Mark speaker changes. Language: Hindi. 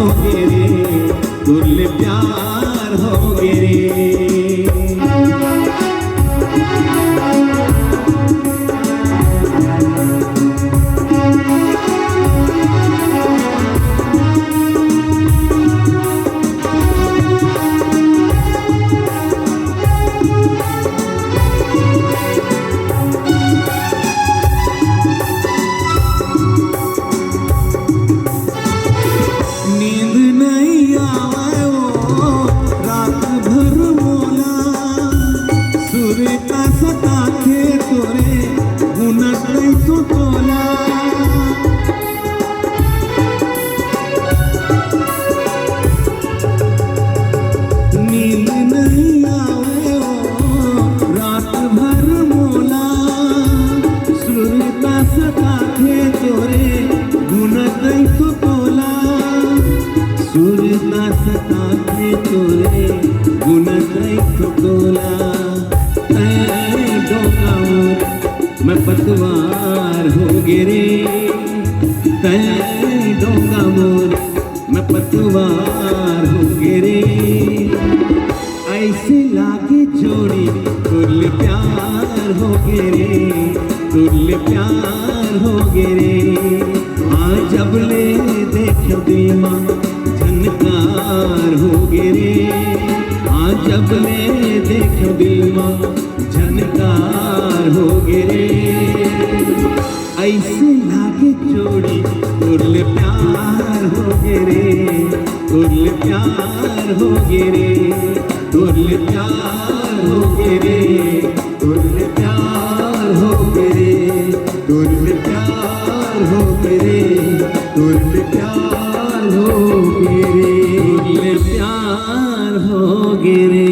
Speaker 1: हो गे रे, तुरले प्यार हो गे रे। मैं पतवार हो गे रे, तै डोंगा मोर मैं पतवार हो गे रे। ऐसे लागे जोड़ी तुरले प्यार हो गे रे, तुरले प्यार हो गे रे। आज जब ले देखो दीमा झनकार हो गे रे, आज जब ले देखो दीमा झनकार हो गे रे। ऐसे लागे जोड़ी तुरले प्यार हो गे रे, तुरले प्यार हो गे रे, तुरले प्यार हो गे रे, तुरले प्यार हो गे रे, तुरले प्यार हो गे रे, तुरले प्यार हो गे रे, तुरले प्यार हो गे रे।